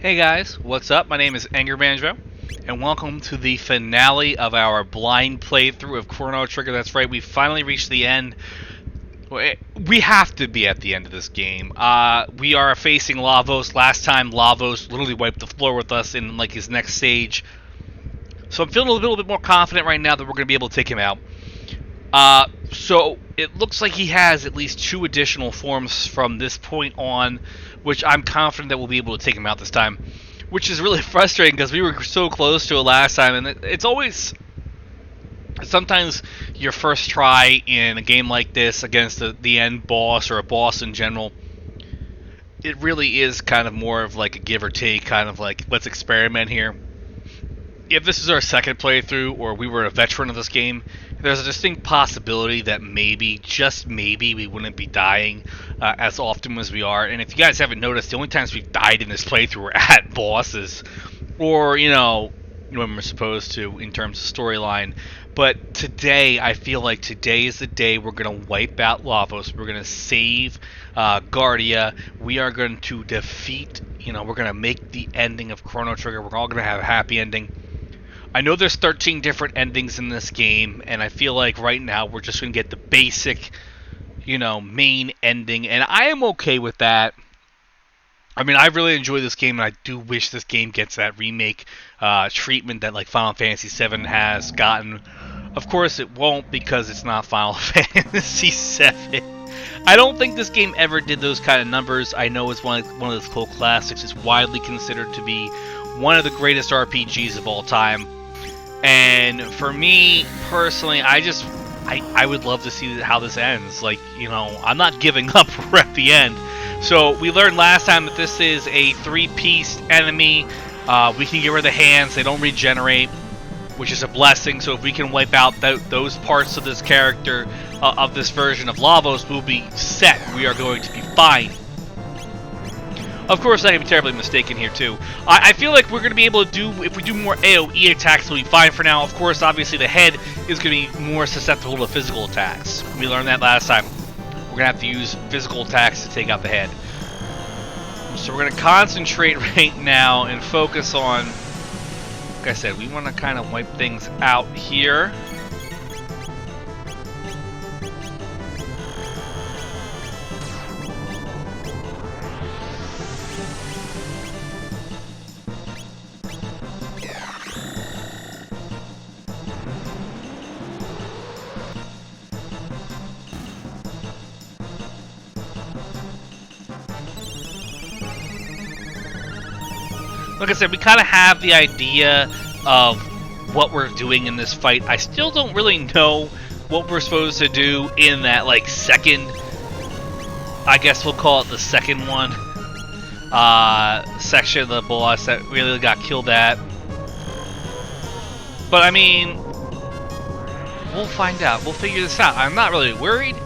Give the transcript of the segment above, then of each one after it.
Hey guys, what's up? My name is Anger Banjo, and welcome to the finale of our blind playthrough of Chrono Trigger. That's right, we finally reached the end. We have to be at the end of this game. We are facing Lavos. Last time, Lavos literally wiped the floor with us in like his next stage. So I'm feeling a little bit more confident right now that we're going to be able to take him out. So it looks like he has at least 2 additional forms from this point on, which I'm confident that we'll be able to take him out this time. Which is really frustrating because we were so close to it last time, and it's always... Sometimes your first try in a game like this against the end boss or a boss in general, it really is kind of more of like a give or take, kind of like, let's experiment here. If this is our second playthrough, or we were a veteran of this game, there's a distinct possibility that maybe, just maybe, we wouldn't be dying as often as we are. And if you guys haven't noticed, the only times we've died in this playthrough were at bosses, or, you know, when we're supposed to, in terms of storyline. But today, I feel like today is the day we're going to wipe out Lavos. We're going to save Guardia. We are going to defeat, we're going to make the ending of Chrono Trigger. We're all going to have a happy ending. I know there's 13 different endings in this game, and I feel like right now we're just going to get the basic, main ending, and I am okay with that. I mean, I really enjoy this game, and I do wish this game gets that remake treatment that like Final Fantasy VII has gotten. Of course, it won't because it's not Final Fantasy VII. I don't think this game ever did those kind of numbers. I know it's one of those cult classics. It's widely considered to be one of the greatest RPGs of all time. And for me, personally, I would love to see how this ends. Like, I'm not giving up at the end. So, we learned last time that this is a 3-piece enemy. We can get rid of the hands. They don't regenerate, which is a blessing. So, if we can wipe out those parts of this character, of this version of Lavos, we'll be set. We are going to be fine. Of course, I can be terribly mistaken here, too. I feel like we're going to be able to do, if we do more AoE attacks, we'll be fine for now. Of course, obviously, the head is going to be more susceptible to physical attacks. We learned that last time. We're going to have to use physical attacks to take out the head. So we're going to concentrate right now and focus on, like I said, we want to kind of wipe things out here. Like I said, we kind of have the idea of what we're doing in this fight. I still don't really know what we're supposed to do in that, like, second... I guess we'll call it the second one. Section of the boss that really got killed at. But, I mean... we'll find out. We'll figure this out. I'm not really worried.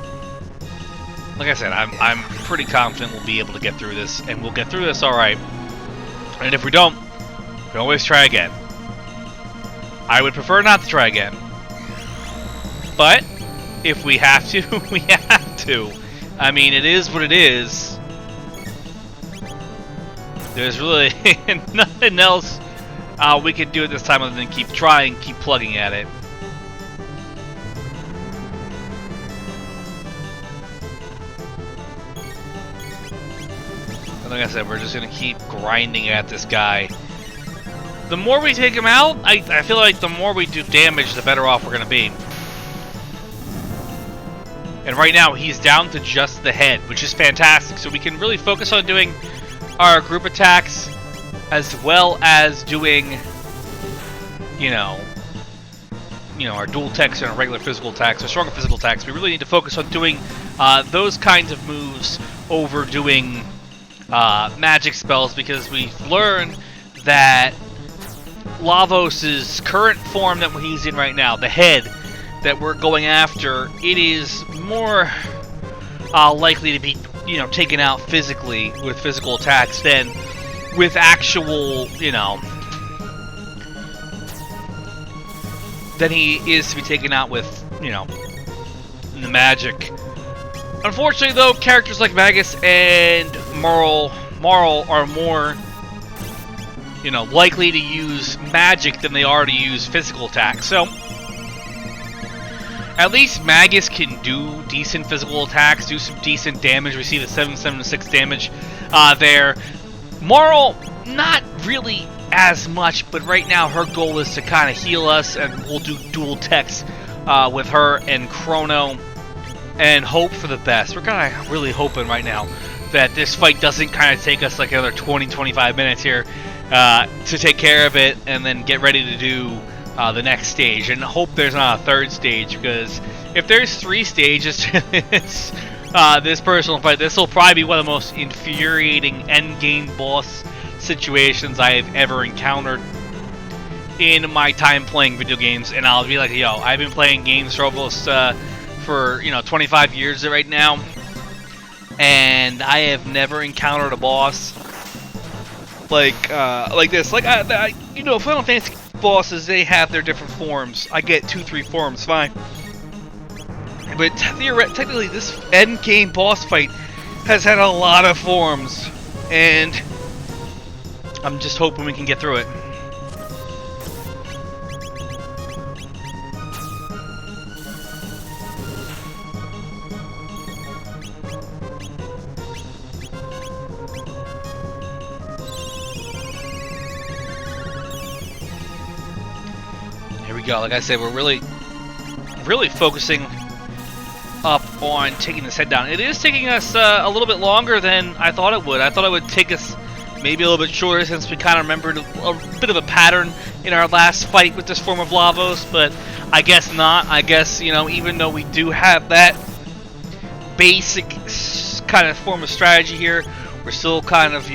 Like I said, I'm pretty confident we'll be able to get through this. And we'll get through this alright. And if we don't, we can always try again. I would prefer not to try again. But, if we have to, we have to. I mean, it is what it is. There's really nothing else we can do at this time other than keep trying, keep plugging at it. Like I said, we're just going to keep grinding at this guy. The more we take him out, I feel like the more we do damage, the better off we're going to be. And right now, he's down to just the head, which is fantastic. So we can really focus on doing our group attacks, as well as doing, our dual attacks and our regular physical attacks, or stronger physical attacks. We really need to focus on doing those kinds of moves over doing... magic spells, because we've learned that Lavos' current form that he's in right now, the head that we're going after, it is more likely to be, taken out physically with physical attacks than with actual, than he is to be taken out with, the magic. Unfortunately, though, characters like Magus and Marl are more likely to use magic than they are to use physical attack. So at least Magus can do decent physical attacks, do some decent damage. We see the 776 damage there. Marl, not really as much, but right now her goal is to kind of heal us, and we'll do dual techs with her and Chrono and hope for the best. We're kind of really hoping right now that this fight doesn't kind of take us like another 20-25 minutes here to take care of it and then get ready to do the next stage, and hope there's not a third stage, because if there's 3 stages to this personal fight, this will probably be one of the most infuriating endgame boss situations I have ever encountered in my time playing video games. And I'll be like, yo, I've been playing games for almost for 25 years right now, and I have never encountered a boss like this. Like Final Fantasy bosses, they have their different forms. I get 2-3 forms, fine. But technically, this end game boss fight has had a lot of forms, and I'm just hoping we can get through it. Here we go. Like I said, we're really focusing up on taking this head down. It is taking us a little bit longer than I thought it would. I thought it would take us maybe a little bit shorter, since we kind of remembered a bit of a pattern in our last fight with this form of Lavos, but I guess not. I guess, even though we do have that basic kind of form of strategy here, we're still kind of,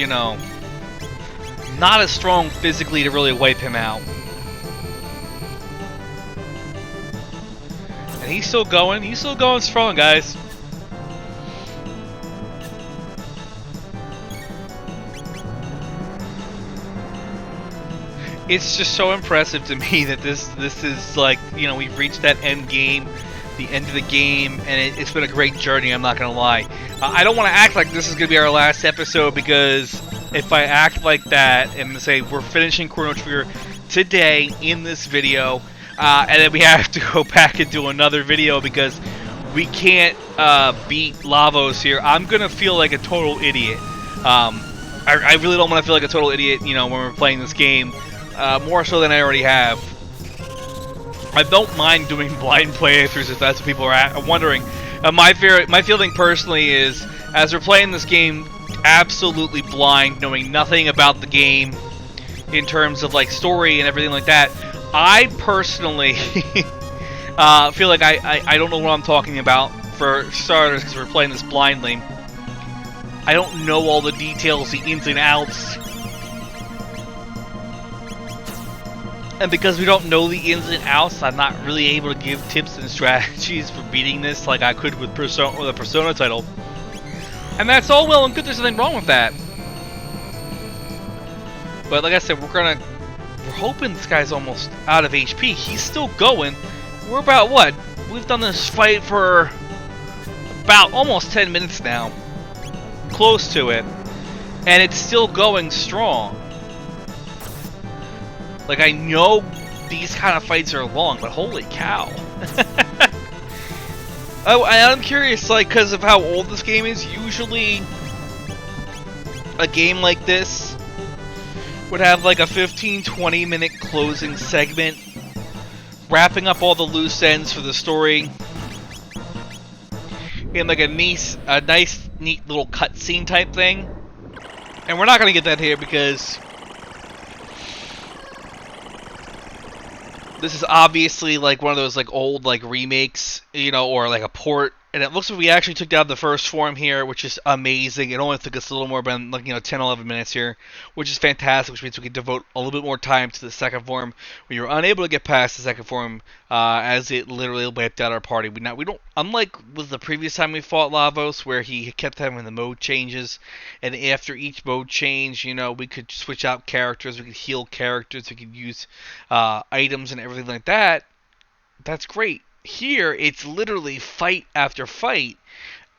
not as strong physically to really wipe him out. And he's still going strong, guys. It's just so impressive to me that this is like, we've reached that end game, the end of the game, and it's been a great journey, I'm not going to lie. I don't want to act like this is going to be our last episode, because if I act like that and say we're finishing Chrono Trigger today in this video, and then we have to go back and do another video because we can't beat Lavos here, I'm going to feel like a total idiot. I really don't want to feel like a total idiot, when we're playing this game, more so than I already have. I don't mind doing blind playthroughs if that's what people are wondering. My feeling personally is, as we're playing this game absolutely blind, knowing nothing about the game in terms of like story and everything like that, I personally feel like I don't know what I'm talking about, for starters, because we're playing this blindly. I don't know all the details, the ins and outs. And because we don't know the ins and outs, I'm not really able to give tips and strategies for beating this like I could with the Persona title. And that's all well and good, there's nothing wrong with that. But like I said, we're hoping this guy's almost out of HP. He's still going. We're about, what? We've done this fight for about almost 10 minutes now. Close to it. And it's still going strong. Like, I know these kind of fights are long, but holy cow. I'm curious, like, because of how old this game is, usually a game like this would have like a 15-20 minute closing segment, wrapping up all the loose ends for the story in like a nice, neat little cutscene type thing. And we're not going to get that here, because this is obviously like one of those like old like remakes, or like a port. And it looks like we actually took down the first form here, which is amazing. It only took us a little more than 10-11 minutes here, which is fantastic, which means we can devote a little bit more time to the second form. We were unable to get past the second form, as it literally wiped out our party. We don't, unlike with the previous time we fought Lavos, where he kept having the mode changes, and after each mode change, we could switch out characters, we could heal characters, we could use items and everything like that. That's great. Here, it's literally fight after fight,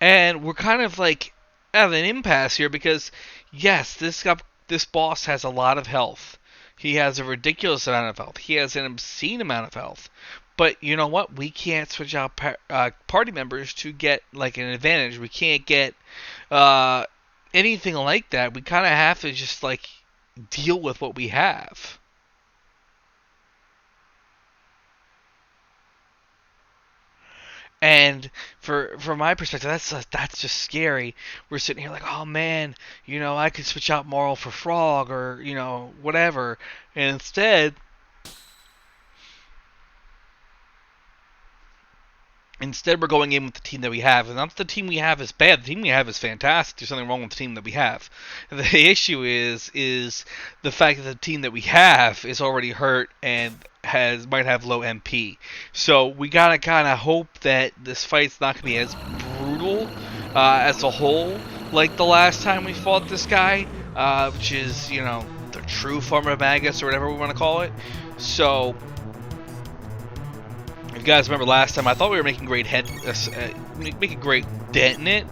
and we're kind of like at an impasse here, because yes, this this boss has a lot of health. He has a ridiculous amount of health. He has an obscene amount of health. But you know what? We can't switch out party members to get like an advantage. We can't get anything like that. We kind of have to just like deal with what we have. And from my perspective, that's just scary. We're sitting here like, oh man, I could switch out Marl for Frog or whatever, and Instead, we're going in with the team that we have. And not that the team we have is bad. The team we have is fantastic. There's nothing wrong with the team that we have. The issue is the fact that the team that we have is already hurt and might have low MP. So we gotta kind of hope that this fight's not gonna be as brutal as a whole like the last time we fought this guy, which is the true form of Magus or whatever we want to call it. So. If you guys remember last time, I thought we were making great making great dent in it.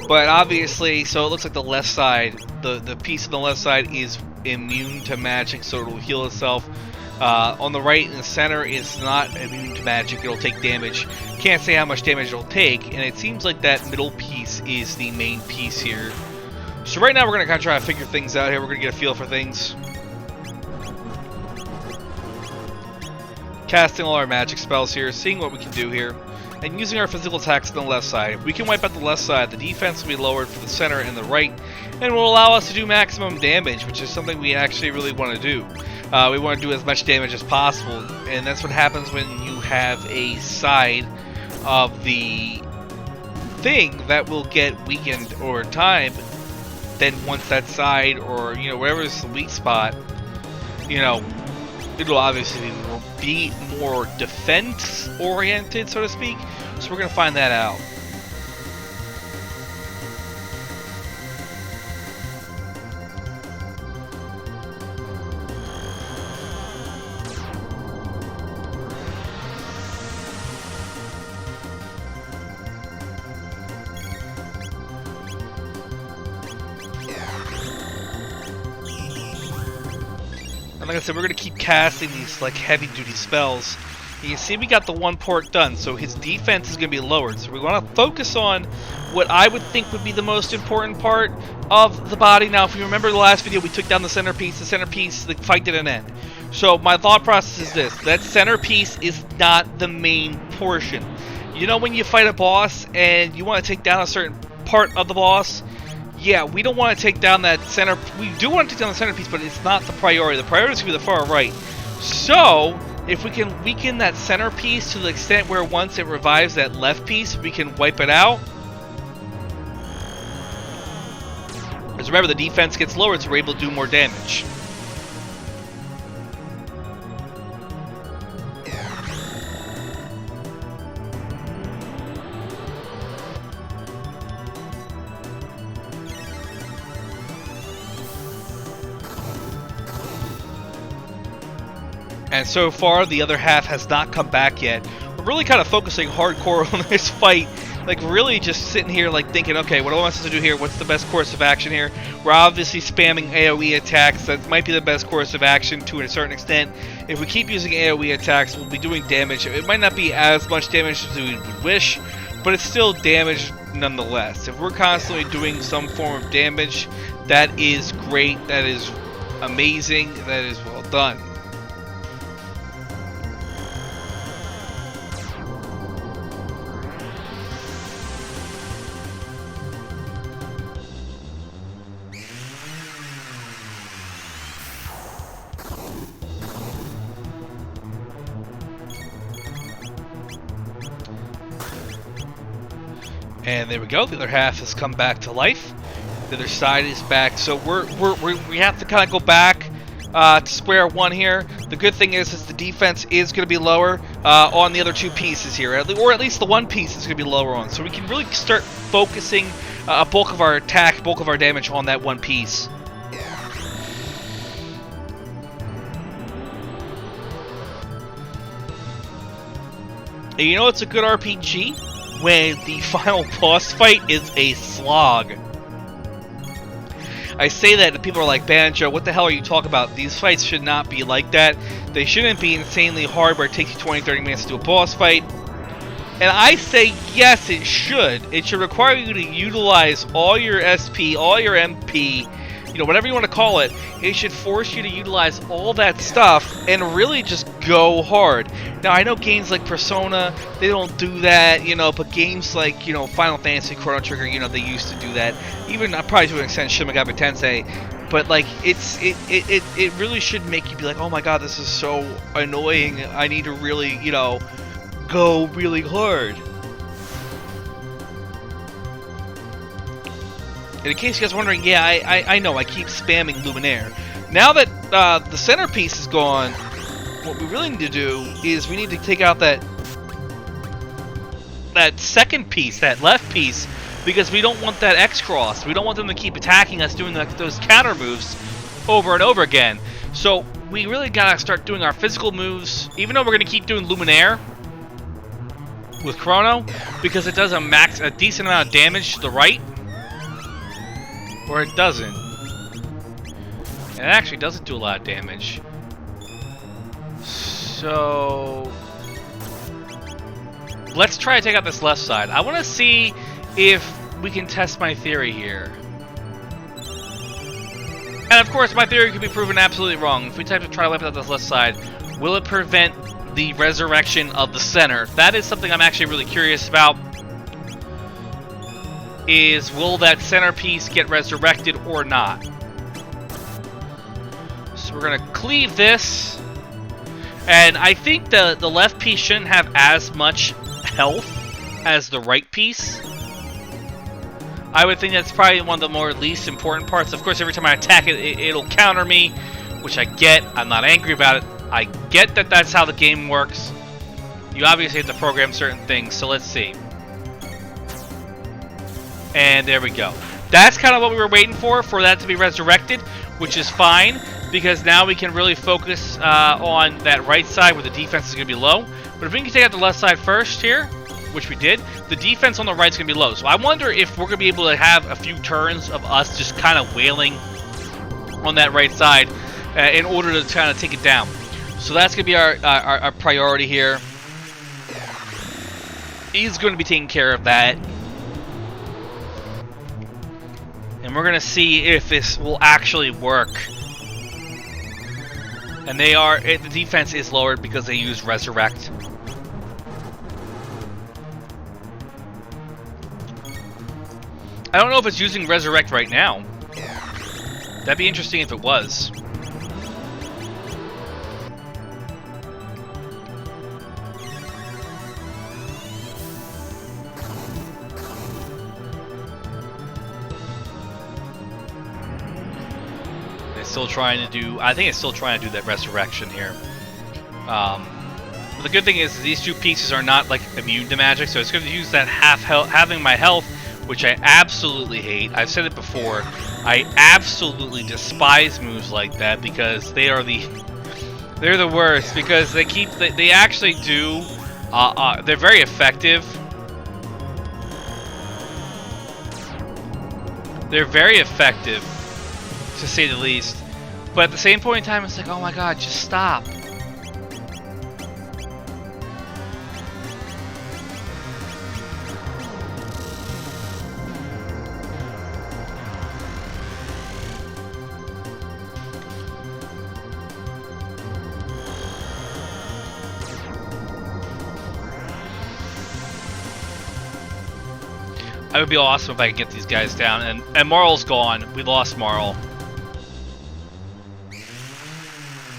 But obviously, so it looks like the left side, the piece on the left side is immune to magic, so it will heal itself. On the right and the center is not immune to magic, it'll take damage. Can't say how much damage it'll take, and it seems like that middle piece is the main piece here. So right now we're going to kind of try to figure things out here, we're going to get a feel for things. Casting all our magic spells here, seeing what we can do here, and using our physical attacks on the left side. If we can wipe out the left side, the defense will be lowered for the center and the right, and will allow us to do maximum damage, which is something we actually really want to do. We want to do as much damage as possible, and that's what happens when you have a side of the thing that will get weakened over time. Then once that side, or whatever is the weak spot, it'll obviously be more defense-oriented, so to speak. So we're going to find that out. And like I said, we're going to keep casting these like heavy-duty spells. And you see we got the one port done, so his defense is going to be lowered. So we want to focus on what I would think would be the most important part of the body. Now, if you remember the last video, we took down the centerpiece. The fight didn't end. So my thought process is this. That centerpiece is not the main portion. When you fight a boss and you want to take down a certain part of the boss, yeah, we don't want to take down that center. We do want to take down the centerpiece, but it's not the priority. The priority is going to be the far right. So, if we can weaken that centerpiece to the extent where once it revives that left piece, we can wipe it out. Because remember, the defense gets lowered, so we're able to do more damage. And so far, the other half has not come back yet. We're really kind of focusing hardcore on this fight. Like, really just sitting here, like, thinking, okay, what do I want us to do here? What's the best course of action here? We're obviously spamming AoE attacks. That might be the best course of action to a certain extent. If we keep using AoE attacks, we'll be doing damage. It might not be as much damage as we would wish, but it's still damage nonetheless. If we're constantly doing some form of damage, that is great. That is amazing. That is well done. And there we go. The other half has come back to life. The other side is back. So we have to kind of go back to square one here. The good thing is the defense is going to be lower on the other two pieces here, or at least the one piece is going to be lower on. So we can really start focusing a bulk of our attack, bulk of our damage on that one piece. And you know it's a good RPG? When the final boss fight is a slog. I say that and people are like, Banjo, what the hell are you talking about? These fights should not be like that. They shouldn't be insanely hard where it takes you 20, 30 minutes to do a boss fight. And I say yes, it should. It should require you to utilize all your SP, all your MP, you know, whatever you want to call it. It should force you to utilize all that stuff and really just go hard. Now, I know games like Persona, they don't do that, you know, but games like, you know, Final Fantasy, Chrono Trigger, you know, they used to do that. Even, probably to an extent, Shin Megami Tensei. But, like, it really should make you be like, oh my god, this is so annoying. I need to really, you know, go really hard. And in case you guys are wondering, yeah, I know, I keep spamming Luminaire. Now that the centerpiece is gone, what we really need to do is we need to take out that second piece, that left piece, because we don't want that X-Cross. We don't want them to keep attacking us, doing like those counter moves over and over again. So we really gotta start doing our physical moves, even though we're gonna keep doing Luminaire with Chrono, because it does a decent amount of damage to the right, or it doesn't. And it actually doesn't do a lot of damage. So let's try to take out this left side. I want to see if we can test my theory here. And of course, my theory could be proven absolutely wrong. If we try to wipe out this left side, will it prevent the resurrection of the center? That is something I'm actually really curious about. Is will that centerpiece get resurrected or not? So we're gonna cleave this, and I think the left piece shouldn't have as much health as the right piece. I would think that's probably one of the more least important parts. Of course, every time I attack it, it'll counter me, which I get. I'm not angry about it. I get that that's how the game works. You obviously have to program certain things, so let's see. And there we go. That's kind of what we were waiting for that to be resurrected, which is fine, because now we can really focus on that right side where the defense is going to be low. But if we can take out the left side first here, which we did, the defense on the right is going to be low. So I wonder if we're going to be able to have a few turns of us just kind of wailing on that right side in order to kind of take it down. So that's going to be our priority here. He's going to be taking care of that. And we're going to see if this will actually work. And the defense is lowered because they use Resurrect. I don't know if it's using Resurrect right now. That'd be interesting if it was. Still trying to do. I think it's still trying to do that resurrection here. But the good thing is these two pieces are not like immune to magic, so it's going to use that having my health, which I absolutely hate. I've said it before. I absolutely despise moves like that because they're the worst, because they actually do. They're very effective. They're very effective, to say the least. But at the same point in time, it's like, oh my god, just stop. It would be awesome if I could get these guys down. And Marl's gone. We lost Marl.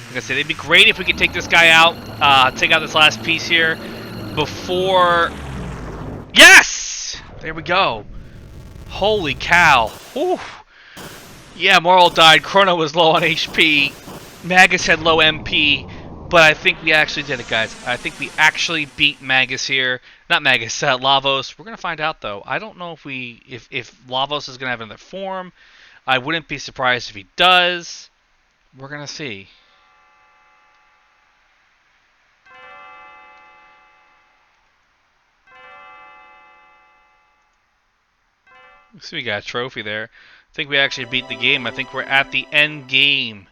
Like I said, it'd be great if we could take this guy out, take out this last piece here before. Yes! There we go. Holy cow. Whew. Yeah, Marl died. Chrono was low on HP. Magus had low MP. But I think we actually did it, guys. I think we actually beat Magus here. Not Magus, Lavos. We're going to find out, though. I don't know if Lavos is going to have another form. I wouldn't be surprised if he does. We're going to see. So we got a trophy there. think we actually beat the game. I think we're at the end game.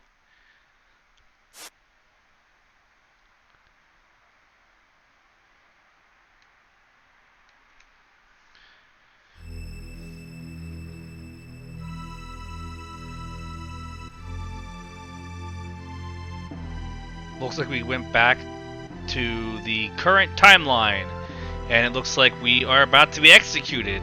Looks like we went back to the current timeline, and it looks like we are about to be executed.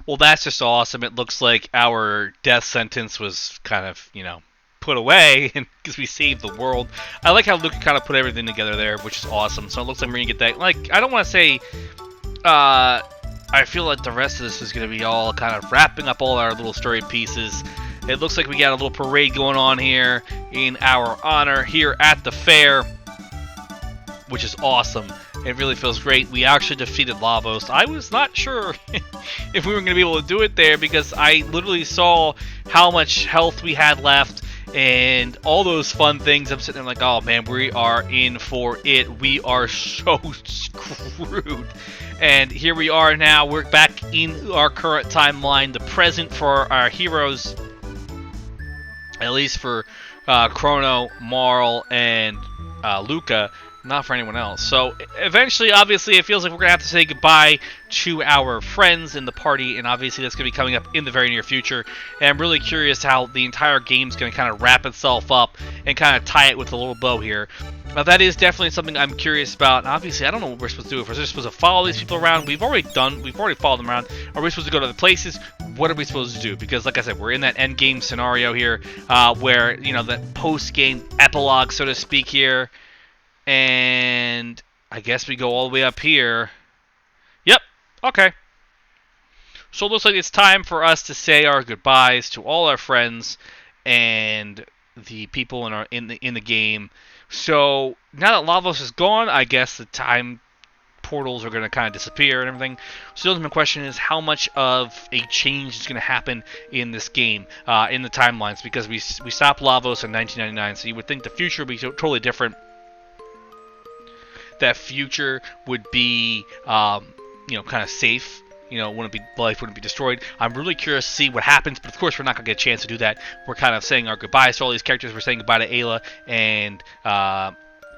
Well, that's just awesome. It looks like our death sentence was kind of, put away because we saved the world. I like how Luke kind of put everything together there, which is awesome. So it looks like we're going to get that. Like, I don't want to say, I feel like the rest of this is going to be all kind of wrapping up all our little story pieces. It looks like we got a little parade going on here in our honor here at the fair, which is awesome. It really feels great. We actually defeated Lavos. I was not sure if we were going to be able to do it there because I literally saw how much health we had left and all those fun things. I'm sitting there like, oh man, we are in for it. We are so screwed. And here we are now. We're back in our current timeline, the present for our heroes, at least for Chrono, Marl, and Luca. Not for anyone else. So eventually, obviously, it feels like we're going to have to say goodbye to our friends in the party, and obviously that's going to be coming up in the very near future. And I'm really curious how the entire game's going to kind of wrap itself up and kind of tie it with a little bow here. Now, that is definitely something I'm curious about. And obviously, I don't know what we're supposed to do. If we're just supposed to follow these people around, we've already followed them around. Are we supposed to go to the places? What are we supposed to do? Because, like I said, we're in that end game scenario here where, that post-game epilogue, so to speak, here. And I guess we go all the way up here. Yep. Okay. So it looks like it's time for us to say our goodbyes to all our friends and the people in the game. So now that Lavos is gone, I guess the time portals are going to kind of disappear and everything. So the ultimate question is how much of a change is going to happen in this game, in the timelines, because we stopped Lavos in 1999, so you would think the future would be totally different. That future would be, kind of safe. Life wouldn't be destroyed. I'm really curious to see what happens, but of course we're not going to get a chance to do that. We're kind of saying our goodbyes to all these characters. We're saying goodbye to Ayla and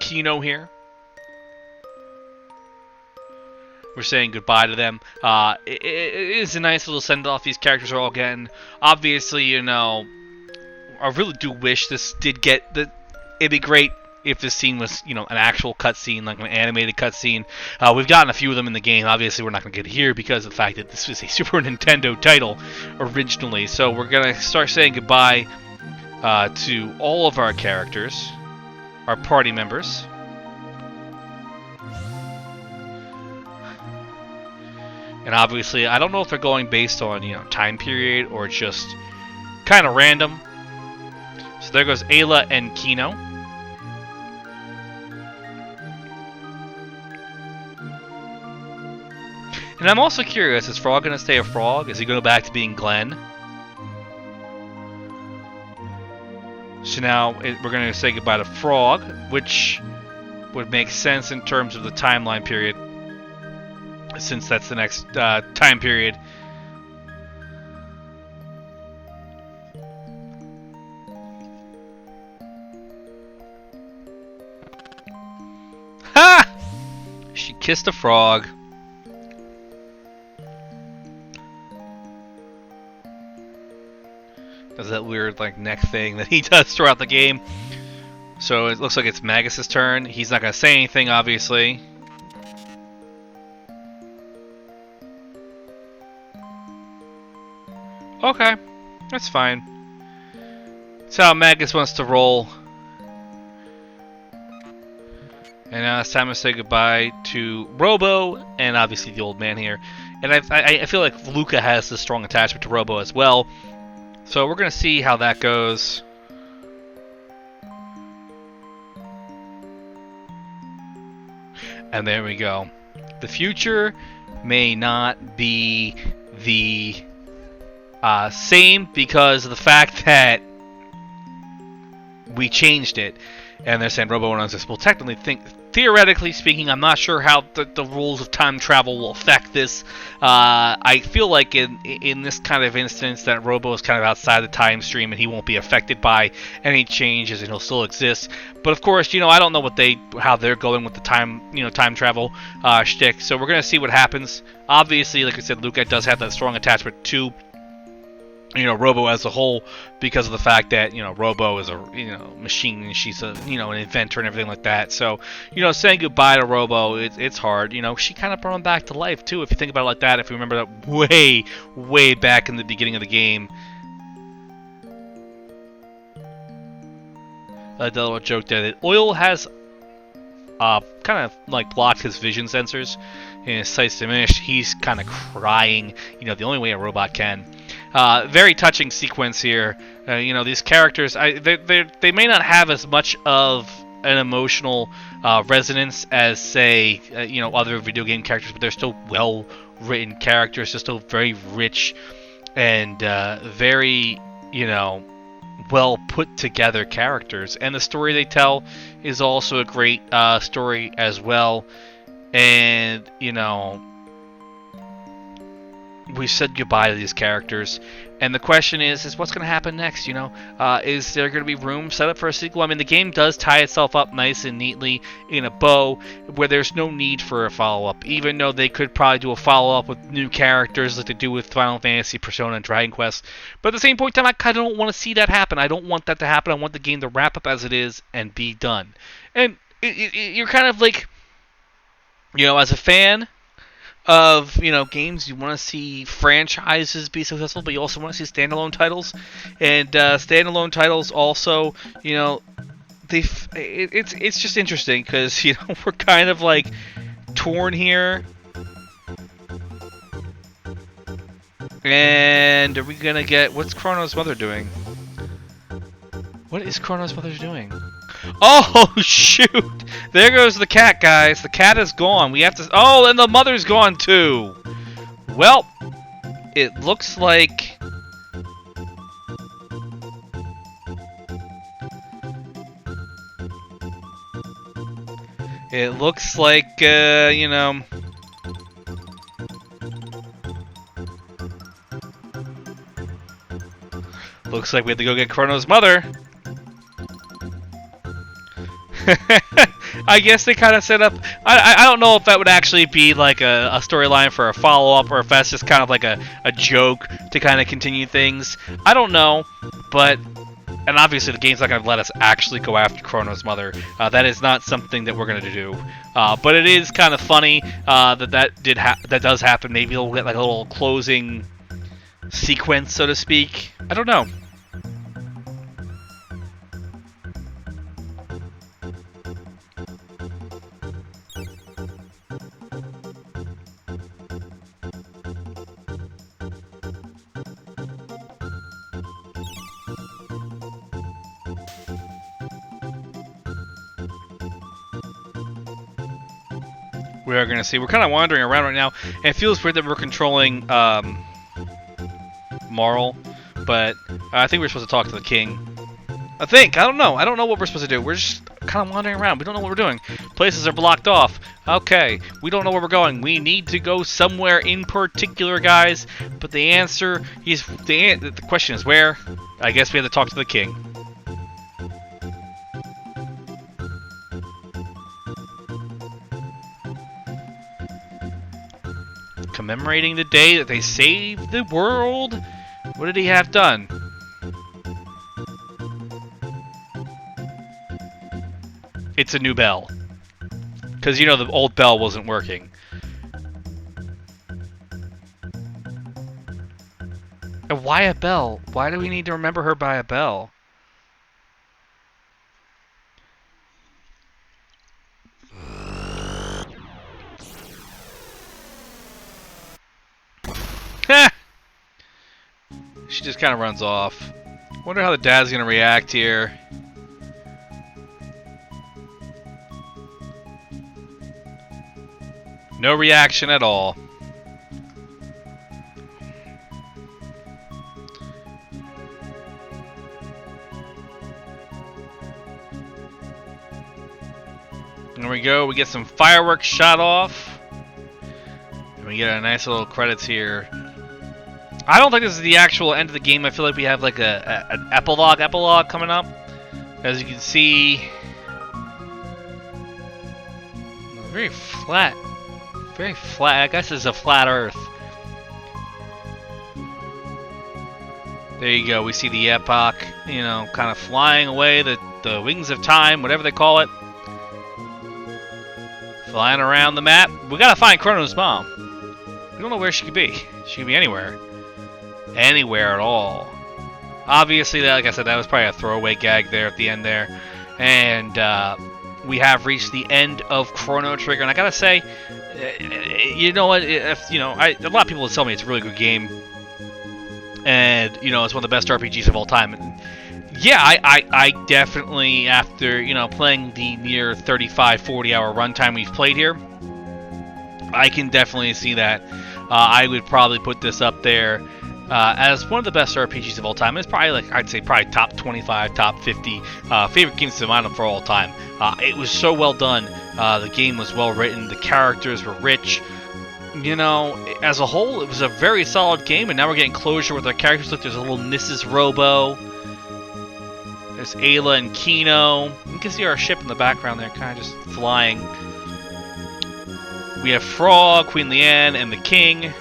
Kino here. We're saying goodbye to them. It is a nice little send-off these characters are all getting. Obviously, I really do wish this did get the. It'd be great if this scene was, an actual cutscene, like an animated cutscene. We've gotten a few of them in the game. Obviously, we're not going to get here because of the fact that this was a Super Nintendo title originally. So we're going to start saying goodbye to all of our characters, our party members. And obviously, I don't know if they're going based on, time period or just kind of random. So there goes Ayla and Kino. And I'm also curious, is Frog going to stay a Frog? Is he going to go back to being Glenn? So now we're going to say goodbye to Frog, which would make sense in terms of the timeline period, since that's the next time period. Ha! She kissed a frog. Does that weird like neck thing that he does throughout the game. So it looks like it's Magus's turn. He's not going to say anything, obviously. Okay, that's fine. That's how Magus wants to roll. And now it's time to say goodbye to Robo and obviously the old man here. And I feel like Luca has a strong attachment to Robo as well. So we're going to see how that goes. And there we go. The future may not be the same because of the fact that we changed it. And they're saying Robo knows this. Well, theoretically speaking, I'm not sure how the rules of time travel will affect this. I feel like in this kind of instance that Robo is kind of outside the time stream and he won't be affected by any changes and he'll still exist. But of course, I don't know how they're going with the time travel shtick. So we're gonna see what happens. Obviously, like I said, Luca does have that strong attachment to Robo as a whole because of the fact that, Robo is a, machine and she's a, an inventor and everything like that. So, saying goodbye to Robo, it's hard. She kind of brought him back to life too, if you think about it like that, if you remember that way, way back in the beginning of the game. Delaware joke that Oil has kind of like blocked his vision sensors and his sight's diminished. He's kind of crying, the only way a robot can. Very touching sequence here. These characters, they may not have as much of an emotional resonance as, say, other video game characters, but they're still well-written characters. They're still very rich and very, well put together characters. And the story they tell is also a great story as well. And, we said goodbye to these characters, and the question is what's going to happen next? Is there going to be room set up for a sequel? I mean, the game does tie itself up nice and neatly in a bow, where there's no need for a follow-up, even though they could probably do a follow-up with new characters like they do with Final Fantasy, Persona, and Dragon Quest. But at the same point in time, I kind of don't want to see that happen. I don't want that to happen. I want the game to wrap up as it is and be done. And you're kind of like, as a fan of games, you want to see franchises be successful, but you also want to see standalone titles, and standalone titles also, it's just interesting because we're kind of like torn here. And are we gonna get what's Chrono's mother doing? What is Chrono's mother doing? Oh, shoot! There goes the cat, guys. The cat is gone. We have to... Oh, and the mother's gone, too. Well, it looks like... It looks like, Looks like we have to go get Chrono's mother. I guess they kind of set up... I don't know if that would actually be like a storyline for a follow-up, or if that's just kind of like a joke to kind of continue things. I don't know, but... And obviously the game's not going to let us actually go after Chrono's mother. That is not something that we're going to do. But it is kind of funny that does happen. Maybe we'll get like a little closing sequence, so to speak. I don't know. we are going to see. We're kind of wandering around right now, and it feels weird that we're controlling Marl, but I think we're supposed to talk to the king. I think. I don't know. I don't know what we're supposed to do. We're just kind of wandering around. We don't know what we're doing. Places are blocked off. Okay. We don't know where we're going. We need to go somewhere in particular, guys. But the answer is... The question is where? I guess we have to talk to the king. Commemorating the day that they saved the world? What did he have done? It's a new bell. Because, you know, the old bell wasn't working. And why a bell? Why do we need to remember her by a bell? She just kind of runs off. Wonder how the dad's going to react here. No reaction at all. There we go. We get some fireworks shot off. And we get a nice little credits here. I don't think this is the actual end of the game. I feel like we have like an epilogue coming up. As you can see, very flat. Very flat. I guess it's a flat Earth. There you go. We see the epoch, you know, kind of flying away, the wings of time, whatever they call it. Flying around the map. We gotta find Chrono's mom. We don't know where she could be. She could be anywhere. Anywhere at all. Obviously, like I said, that was probably a throwaway gag there at the end there. And we have reached the end of Chrono Trigger. And I gotta say, you know what? If, you know, a lot of people tell me it's a really good game. And, you know, it's one of the best RPGs of all time. And yeah, I definitely, after, you know, playing the near 35, 40 hour runtime we've played here, I can definitely see that. I would probably put this up there as one of the best RPGs of all time. It's probably, like, I'd say probably top 25, top 50 favorite games to mind for all time. It was so well done. The game was well written. The characters were rich. You know, as a whole, it was a very solid game, and now we're getting closure with our characters. Look, there's a little Mrs. Robo. There's Ayla and Kino. You can see our ship in the background there, kind of just flying. We have Frog, Queen Leanne, and the King.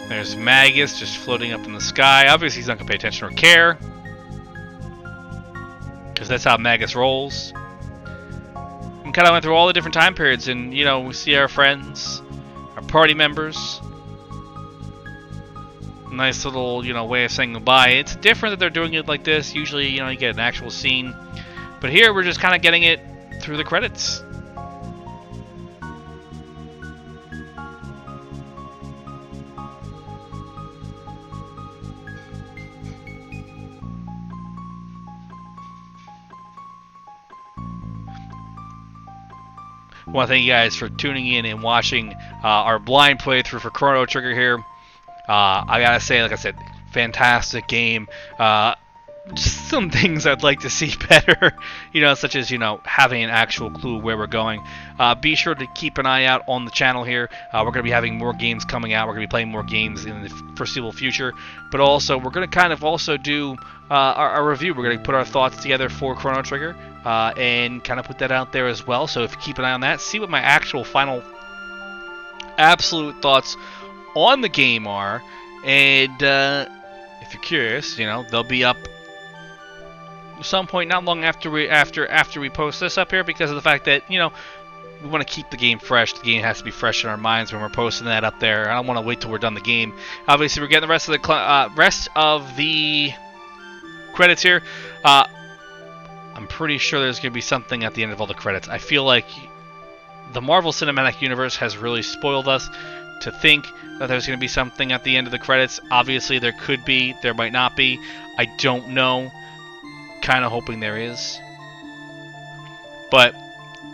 There's Magus just floating up in the sky. Obviously, he's not going to pay attention or care. Because that's how Magus rolls. We kind of went through all the different time periods, and, you know, we see our friends, our party members. Nice little, you know, way of saying goodbye. It's different that they're doing it like this. Usually, you know, you get an actual scene. But here, we're just kind of getting it through the credits. I want to thank you guys for tuning in and watching our blind playthrough for Chrono Trigger here. I gotta say, like I said, fantastic game. Just some things I'd like to see better, you know, such as, you know, having an actual clue where we're going. Be sure to keep an eye out on the channel here. We're going to be having more games coming out. We're going to be playing more games in the foreseeable future. But also, we're going to kind of also do our review. We're going to put our thoughts together for Chrono Trigger and kind of put that out there as well. So if you keep an eye on that, see what my actual final absolute thoughts on the game are. And if you're curious, you know, they'll be up some point not long after we post this up here, because of the fact that, you know, we want to keep the game fresh. The game has to be fresh in our minds when we're posting that up there. I don't want to wait till we're done the game. Obviously, we're getting the rest of the credits here. I'm pretty sure there's going to be something at the end of all the credits. I feel like the Marvel Cinematic Universe has really spoiled us to think that there's going to be something at the end of the credits. Obviously, there could be. There might not be. I don't know. kind of hoping there is. But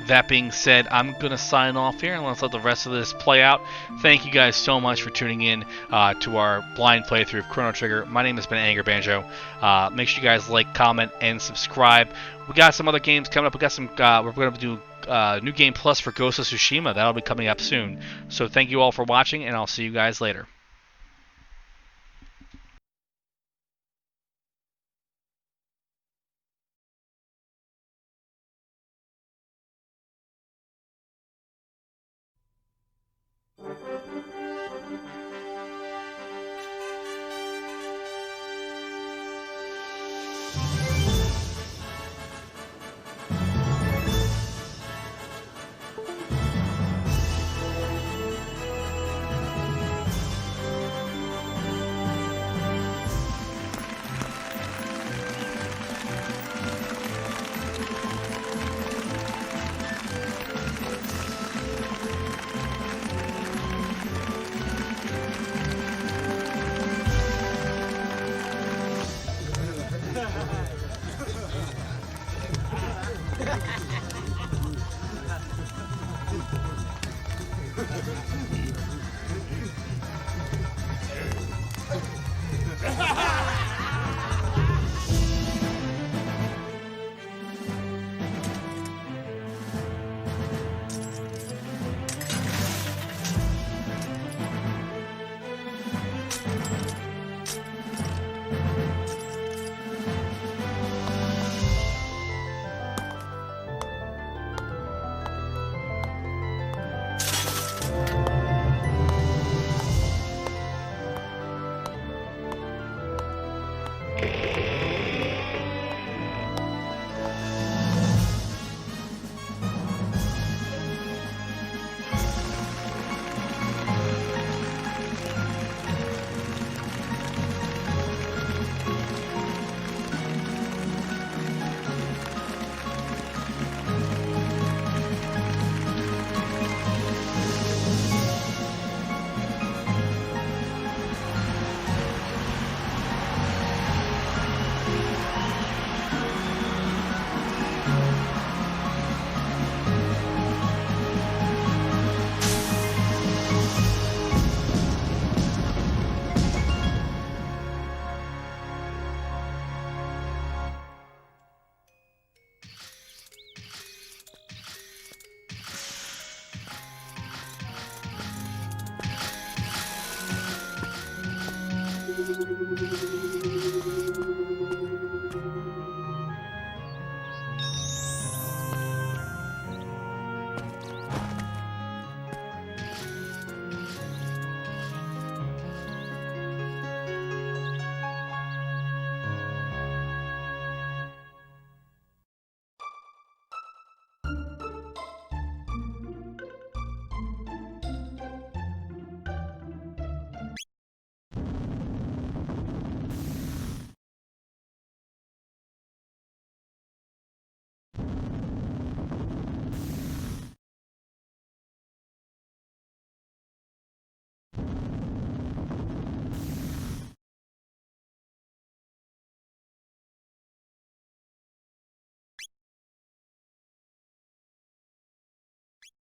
that being said, I'm going to sign off here and let's let the rest of this play out. Thank you guys so much for tuning in to our blind playthrough of Chrono Trigger. My name has been Anger Banjo. Make sure you guys like, comment, and subscribe. We got some other games coming up. We got some. We're going to do New Game Plus for Ghost of Tsushima. That'll be coming up soon. So thank you all for watching, and I'll see you guys later.